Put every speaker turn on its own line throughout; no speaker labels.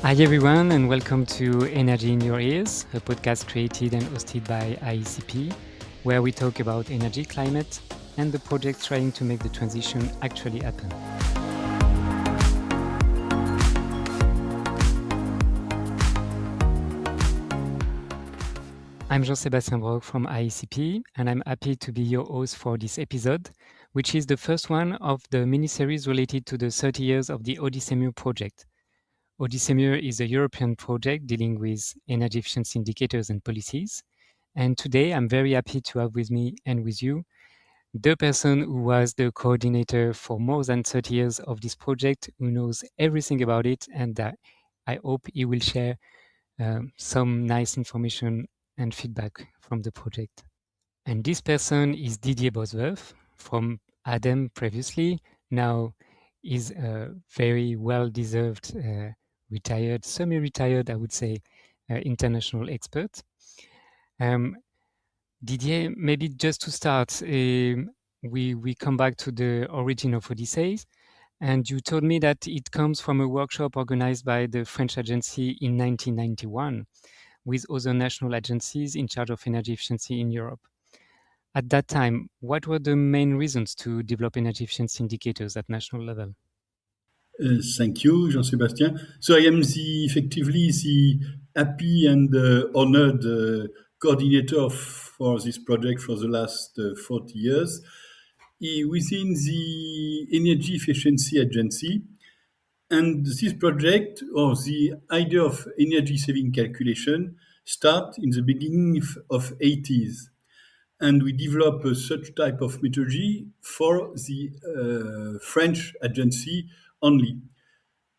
Hi everyone, and welcome to Energy in Your Ears, a podcast created and hosted by IEECP, where we talk about energy, climate, and the projects trying to make the transition actually happen. I'm Jean-Sébastien Broc from IEECP, and I'm happy to be your host for this episode, which is the first one of the mini-series related to the 30 years of the ODYSSEE-MURE project. ODYSSEE-MURE is a European project dealing with energy efficiency indicators and policies. And today I'm very happy to have with me and with you the person who was the coordinator for more than 30 years of this project, who knows everything about it, and I hope he will share some nice information and feedback from the project. And this person is Didier Bosseboeuf from ADEME previously. Now is a very well-deserved retired, semi-retired, I would say, international expert. Didier, maybe just to start, we come back to the origin of Odysseus, and you told me that it comes from a workshop organized by the French agency in 1991 with other national agencies in charge of energy efficiency in Europe. At that time, what were the main reasons to develop energy efficiency indicators at national level?
Thank you, Jean-Sébastien. So I am effectively the happy and honored coordinator for this project for the last 40 years. Within the Energy Efficiency Agency, and this project, or the idea of energy saving calculation, start in the beginning of 80s. And we develop such type of methodology for the French agency only.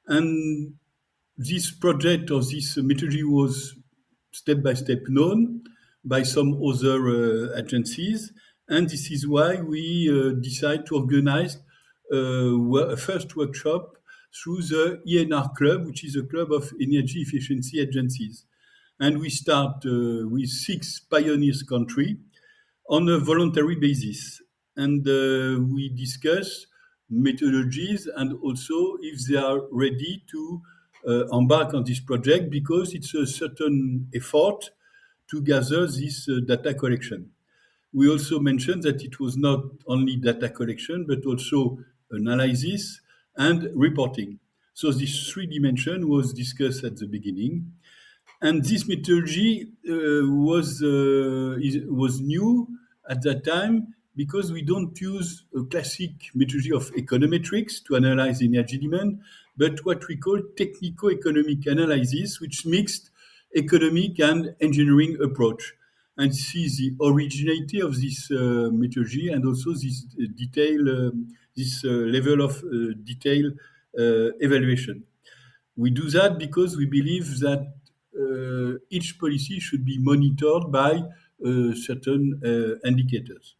And this project or this methodology was step by step known by some other agencies. And this is why we decide to organize a first workshop through the ENR Club, which is a club of energy efficiency agencies. And we start with 6 pioneers countries on a voluntary basis. And we discuss methodologies and also if they are ready to embark on this project, because it's a certain effort to gather this data collection. We also mentioned that it was not only data collection, but also analysis and reporting. So this 3 dimension was discussed at the beginning. And this methodology was new at that time, because we don't use a classic methodology of econometrics to analyze energy demand, but what we call technico-economic analysis, which mixed economic and engineering approach. And see the originality of this methodology and also this level of detail evaluation. We do that because we believe that each policy should be monitored by certain indicators.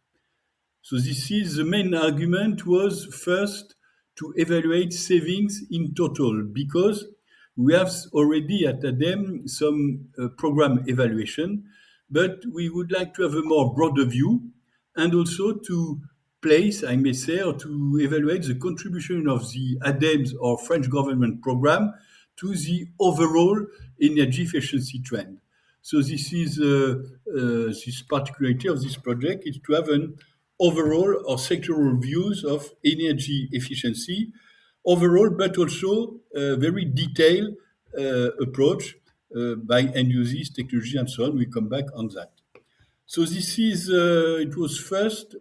So this is the main argument was first to evaluate savings in total, because we have already at ADEME some program evaluation, but we would like to have a more broader view and also to place, I may say, or to evaluate the contribution of the ADEME's or French government program to the overall energy efficiency trend. So this is this particularity of this project is to have an overall or sectoral views of energy efficiency overall, but also a very detailed approach by end users, technology, and so on. We come back on that. So this is, it was first,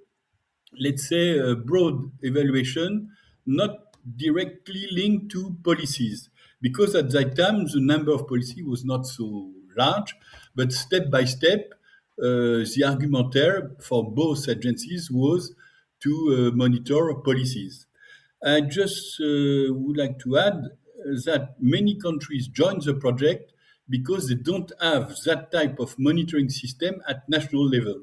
let's say, a broad evaluation, not directly linked to policies, because at that time the number of policy was not so large, but step by step, the argumentaire for both agencies was to monitor policies. I just would like to add that many countries joined the project because they don't have that type of monitoring system at national level.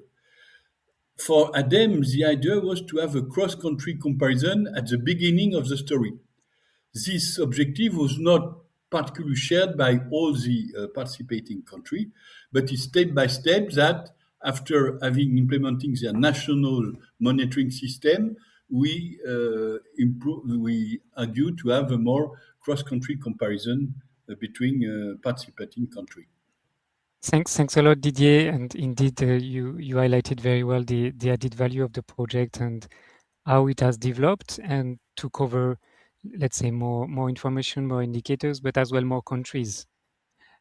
For ADEME, the idea was to have a cross-country comparison at the beginning of the story. This objective was not particularly shared by all the participating countries, but it's step by step that after having implementing their national monitoring system, we argue to have a more cross-country comparison between participating countries.
Thanks a lot, Didier. And indeed, you highlighted very well the added value of the project and how it has developed, and to cover, let's say, more information, more indicators, but as well more countries.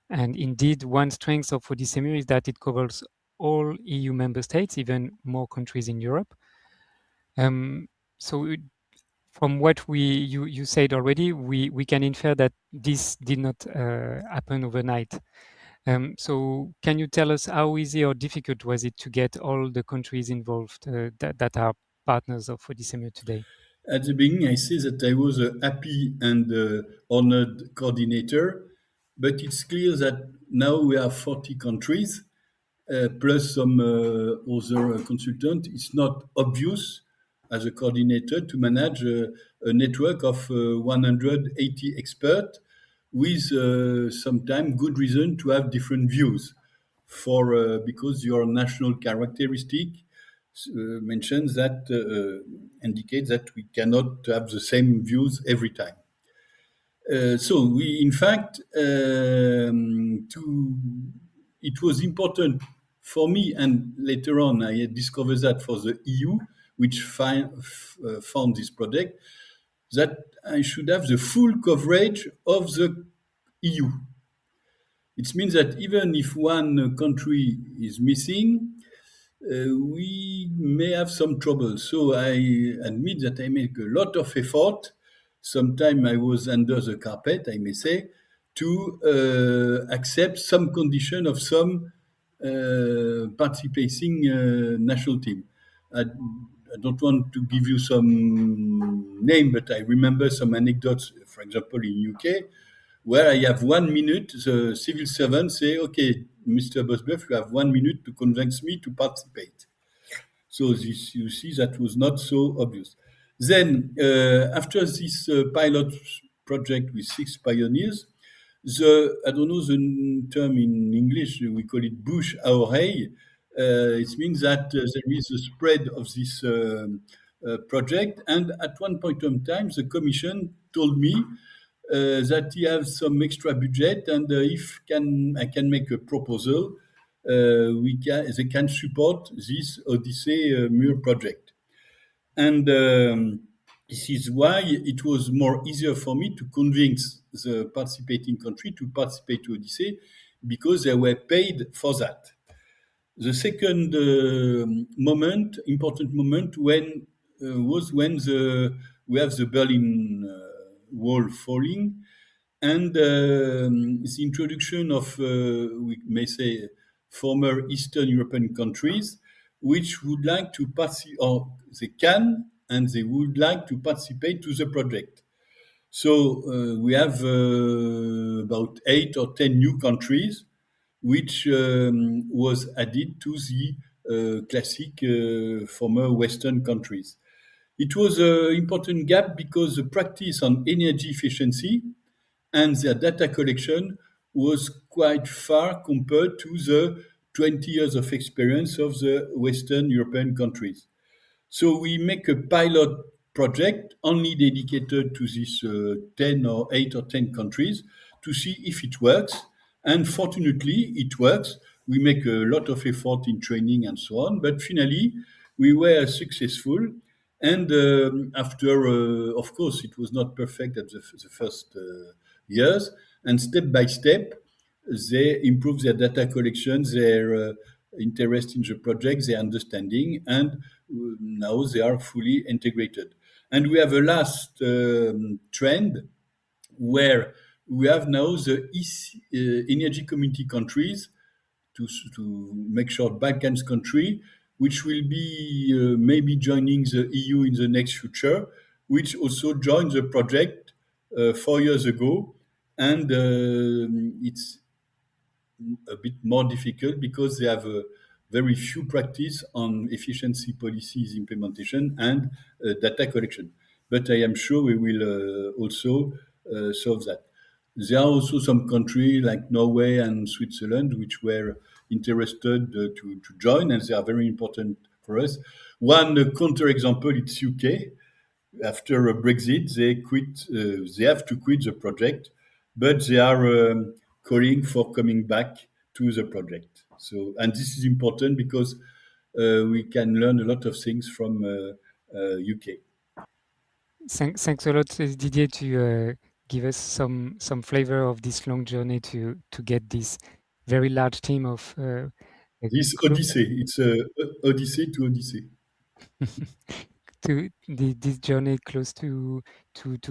And indeed, one strength of ODYSSEE-MURE is that it covers all EU member states, even more countries in Europe. So from what you said already, we can infer that this did not happen overnight. So can you tell us how easy or difficult was it to get all the countries involved that are partners of ODYSSEE-MURE today?
At the beginning, I say that I was a happy and honored coordinator, but it's clear that now we have 40 countries, plus some other consultants. It's not obvious as a coordinator to manage a network of 180 experts with sometimes good reason to have different views for because your national characteristic mentions that indicates that we cannot have the same views every time. So we, in fact, it was important for me, and later on I discovered that for the EU, which found this project, that I should have the full coverage of the EU. It means that even if one country is missing, we may have some trouble. So I admit that I make a lot of effort. Sometimes I was under the carpet, I may say, to accept some condition of some participating national team. I don't want to give you some name, but I remember some anecdotes, for example, in UK, where I have 1 minute, the civil servant say, okay, Mr. Bosseboeuf, you have 1 minute to convince me to participate. So this, you see, that was not so obvious. Then, after this pilot project with 6 pioneers, I don't know the term in English, we call it bouche à oreille. It means that there is a spread of this project. And at one point in time, the Commission told me that he has some extra budget, and if I can make a proposal, they can support this ODYSSEE-MURE project. And this is why it was more easier for me to convince the participating country to participate to ODYSSEE, because they were paid for that. The second important moment, was when we have the Berlin Wall falling, and the introduction of, we may say, former Eastern European countries, which would like to participate, or they can, and they would like to participate to the project. So we have about 8 or 10 new countries, which was added to the classic former Western countries. It was an important gap because the practice on energy efficiency and their data collection was quite far compared to the 20 years of experience of the Western European countries. So we make a pilot project only dedicated to these 10 or 8 or 10 countries to see if it works. And fortunately, it works. We make a lot of effort in training and so on, but finally, we were successful. And after, of course, it was not perfect at the first years, and step by step, they improve their data collection, their interest in the project, their understanding, and now they are fully integrated. And we have a last trend where we have now the energy community countries, to make sure Balkans country, which will be maybe joining the EU in the next future, which also joined the project 4 years ago. And it's a bit more difficult because they have a very few practice on efficiency policies implementation and data collection. But I am sure we will also solve that. There are also some countries like Norway and Switzerland which were interested to join, and they are very important for us. One counterexample, it's UK. After Brexit, they have to quit the project but they are calling for coming back to the project. So, and this is important because we can learn a lot of things from UK.
Thanks a lot, Didier, to give us some flavor of this long journey to get this very large team of
This Odyssey, it's Odyssey to Odyssey.
to this journey close to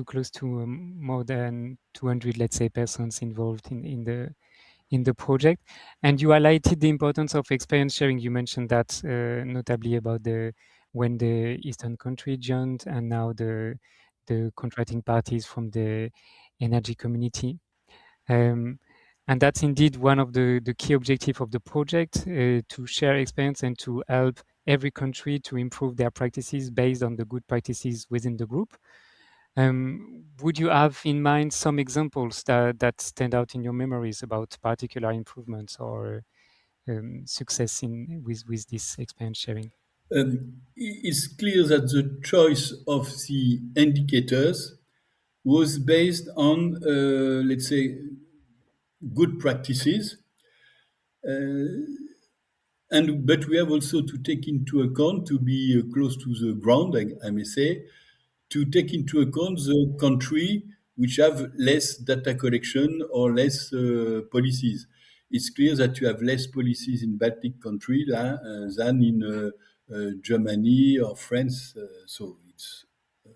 close to more than 200, let's say, persons involved in the project. And you highlighted the importance of experience sharing. You mentioned that notably about when the Eastern country joined and now the contracting parties from the energy community. And that's indeed one of the key objectives of the project, to share experience and to help every country to improve their practices based on the good practices within the group. Would you have in mind some examples that stand out in your memories about particular improvements or success with this experience sharing?
It's clear that the choice of the indicators was based on, let's say, good practices. But we have also to take into account, to be close to the ground, I may say, to take into account the country which have less data collection or less policies. It's clear that you have less policies in Baltic country than in Germany or France. So it's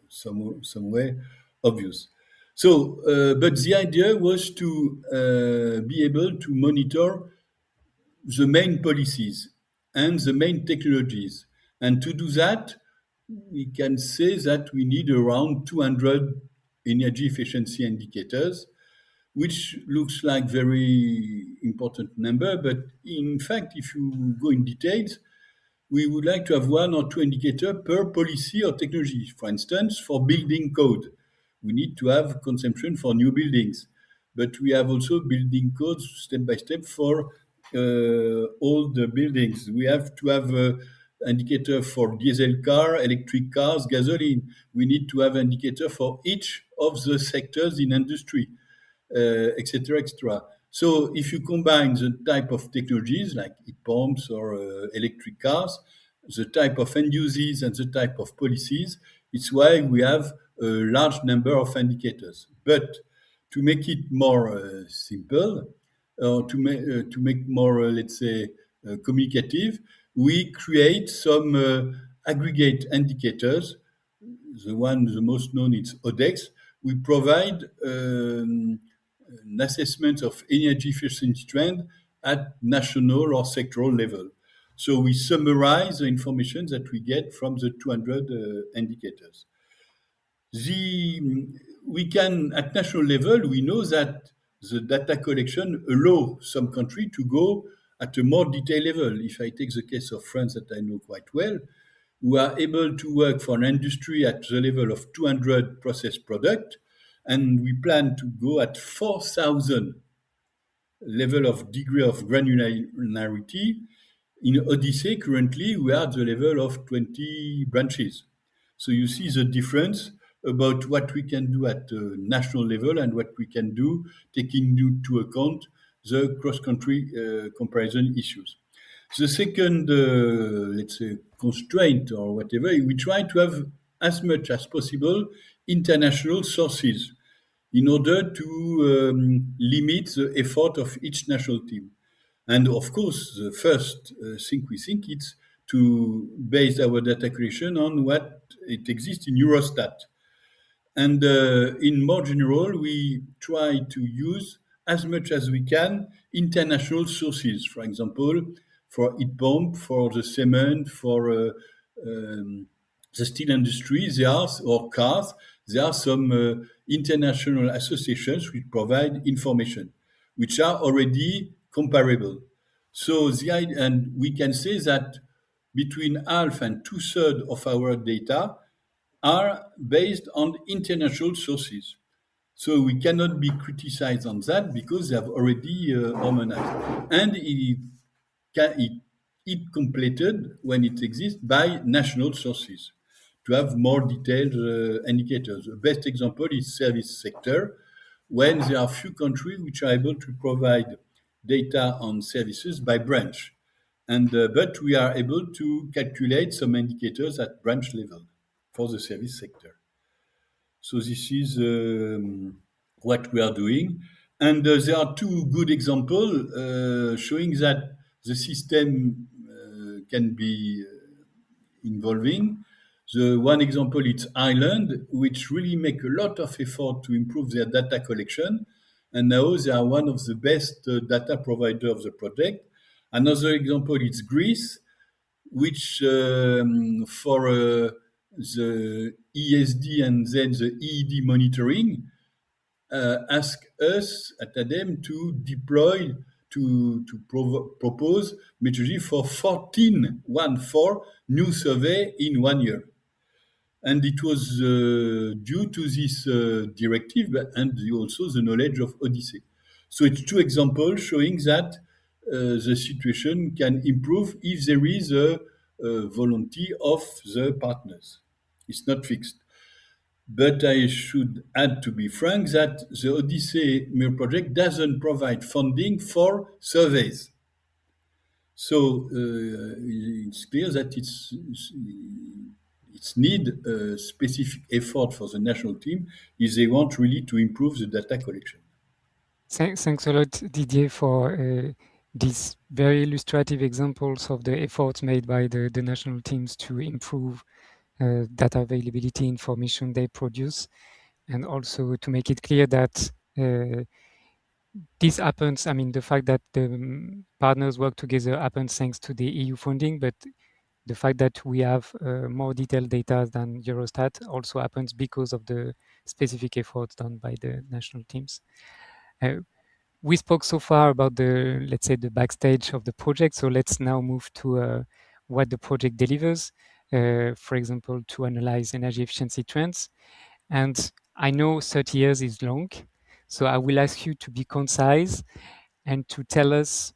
somewhere obvious. So, but the idea was to be able to monitor the main policies and the main technologies. And to do that, we can say that we need around 200 energy efficiency indicators, which looks like very important number. But in fact, if you go in details, we would like to have one or two indicators per policy or technology. For instance, for building code, we need to have consumption for new buildings, but we have also building codes step by step for all the buildings. We have to have indicator for diesel car, electric cars, gasoline. We need to have indicator for each of the sectors in industry, etc., etc. So if you combine the type of technologies like heat pumps or electric cars, the type of end users and the type of policies, it's why we have a large number of indicators. But to make it more simple, or to make more, let's say, communicative, we create some aggregate indicators. The most known is ODEX. We provide an assessment of energy efficiency trend at national or sectoral level. So we summarize the information that we get from the 200 indicators. We can, at national level, we know that the data collection allow some country to go at a more detailed level. If I take the case of France that I know quite well, we are able to work for an industry at the level of 200 processed product, and we plan to go at 4,000 level of degree of granularity. In ODYSSEE, currently, we are at the level of 20 branches. So you see the difference about what we can do at the national level and what we can do taking into account the cross-country comparison issues. The second, let's say, constraint or whatever, we try to have as much as possible international sources in order to limit the effort of each national team. And of course, the first thing we think is to base our data creation on what it exists in Eurostat. And in more general, we try to use as much as we can international sources. For example, for heat pump, for the cement, for the steel industry, or cars, there are some international associations which provide information, which are already comparable. So and we can say that between half and two-thirds of our data are based on international sources. So we cannot be criticized on that because they have already harmonized. And it completed when it exists by national sources to have more detailed indicators. The best example is service sector, when there are few countries which are able to provide data on services by branch. But we are able to calculate some indicators at branch level for the service sector. So this is what we are doing. And there are two good examples showing that the system can be involving. The one example is Ireland, which really make a lot of effort to improve their data collection. And now they are one of the best data provider of the project. Another example is Greece, which for the ESD and then the EED monitoring, ask us at ADEME to deploy, to propose methodology for 14 new survey in 1 year. And it was due to this directive and also the knowledge of ODYSSEE. So it's two examples showing that the situation can improve if there is a volunteer of the partners. It's not fixed. But I should add, to be frank, that the ODYSSEE-MURE project doesn't provide funding for surveys. So it's clear that it's need a specific effort for the national team if they want really to improve the data collection.
Thanks a lot, Didier, for these very illustrative examples of the efforts made by the national teams to improve data availability information they produce, and also to make it clear that this happens, I mean, the fact that the partners work together happens thanks to the EU funding, but the fact that we have more detailed data than Eurostat also happens because of the specific efforts done by the national teams. We spoke so far about the, let's say, the backstage of the project. So let's now move to what the project delivers. For example, to analyze energy efficiency trends. And I know 30 years is long, so I will ask you to be concise and to tell us,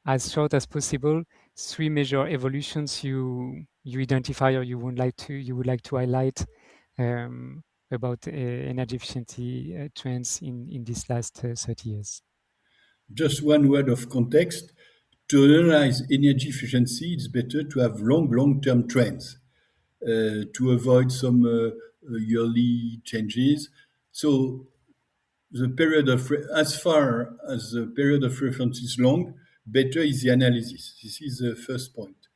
as short as possible, 3 major evolutions you identify or you would like to highlight about energy efficiency trends in these last 30 years.
Just one word of context. To analyze energy efficiency, it's better to have long-term trends to avoid some yearly changes. So the period of, as far as the period of reference is long, better is the analysis. This is the first point.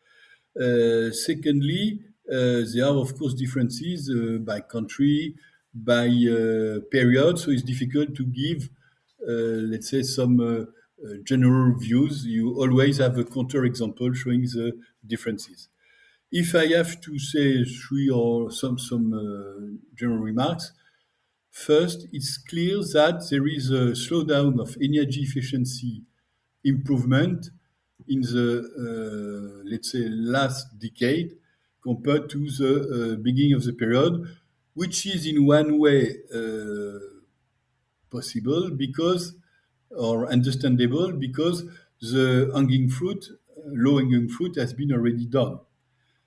Secondly, there are of course differences by country, by period, so it's difficult to give, let's say, some general views. You always have a counter-example showing the differences. If I have to say three or some general remarks, first, it's clear that there is a slowdown of energy efficiency improvement in the, let's say, last decade compared to the beginning of the period, which is in one way possible because, or understandable, because the low-hanging fruit has been already done.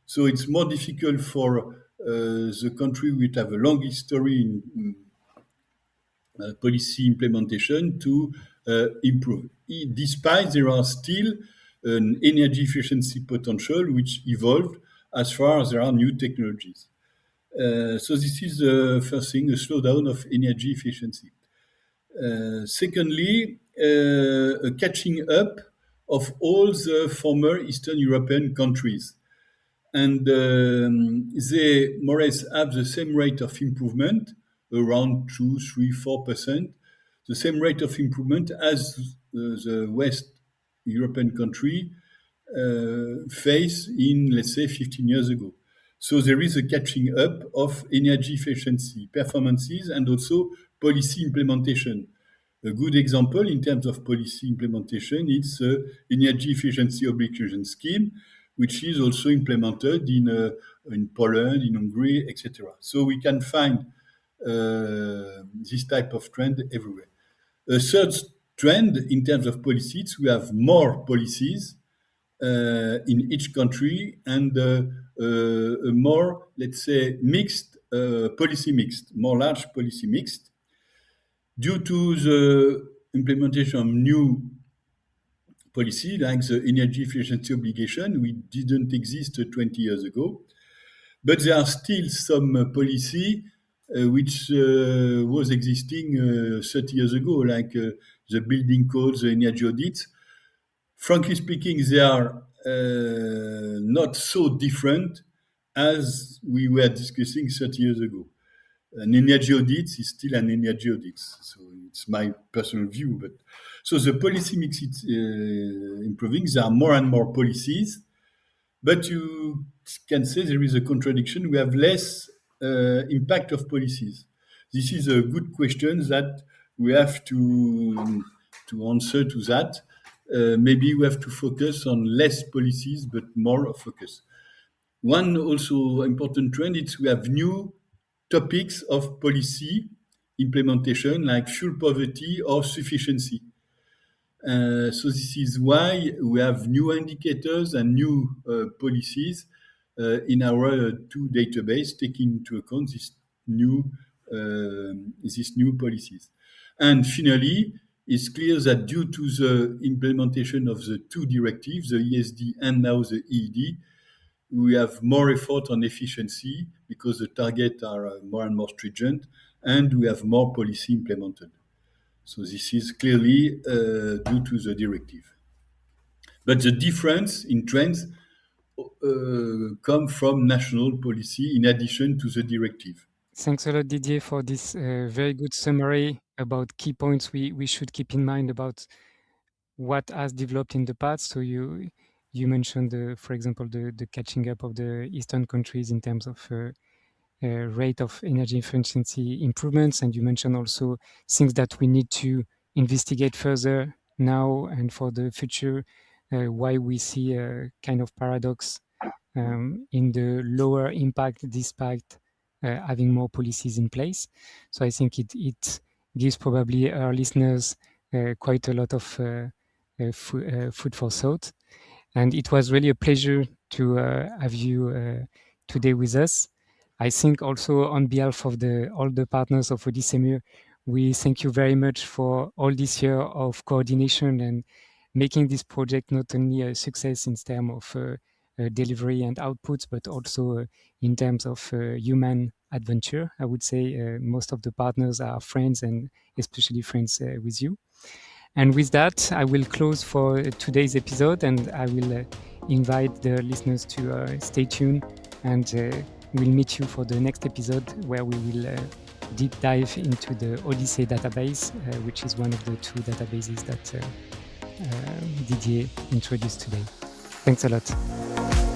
So it's more difficult for the country which have a long history in policy implementation to improve. Despite there are still an energy efficiency potential which evolved as far as there are new technologies. So this is the first thing, a slowdown of energy efficiency. Secondly, a catching up of all the former Eastern European countries. And they more or less have the same rate of improvement, around 2, 3, 4%, the same rate of improvement as the West European country faced in, let's say, 15 years ago. So there is a catching up of energy efficiency performances and also policy implementation. A good example in terms of policy implementation is the energy efficiency obligation scheme, which is also implemented in Poland, in Hungary, etc. So we can find this type of trend everywhere. A third trend in terms of policies, we have more policies in each country and a more, let's say, mixed policy mixed, more large policy mixed. Due to the implementation of new policy, like the energy efficiency obligation, which didn't exist 20 years ago, but there are still some policy which was existing 30 years ago, like the building codes, the energy audits. Frankly speaking, they are not so different as we were discussing 30 years ago. An energy audit is still an energy audit. So it's my personal view. But so the policy mix is improving. There are more and more policies, but you can say there is a contradiction. We have less impact of policies. This is a good question that we have to answer to that. Maybe we have to focus on less policies, but more focus. One also important trend is we have new topics of policy implementation like fuel poverty or sufficiency. So this is why we have new indicators and new policies in our two database, taking into account these new policies. And finally, it's clear that due to the implementation of the two directives, the ESD and now the EED, we have more effort on efficiency because the targets are more and more stringent, and we have more policy implemented. So this is clearly due to the directive. But the difference in trends come from national policy in addition to the directive.
Thanks a lot, Didier, for this very good summary about key points we should keep in mind about what has developed in the past. So you mentioned, for example, the catching up of the Eastern countries in terms of rate of energy efficiency improvements, and you mentioned also things that we need to investigate further now and for the future, why we see a kind of paradox in the lower impact despite having more policies in place. So I think it gives probably our listeners quite a lot of food for thought. And it was really a pleasure to have you today with us. I think also on behalf of all the partners of ODYSSEE-MURE, we thank you very much for all this year of coordination and making this project not only a success in terms of delivery and outputs, but also in terms of human adventure. I would say most of the partners are friends, and especially friends with you. And with that, I will close for today's episode, and I will invite the listeners to stay tuned, and we'll meet you for the next episode where we will deep dive into the ODYSSEE database, which is one of the two databases that Didier introduced today. Thanks a lot.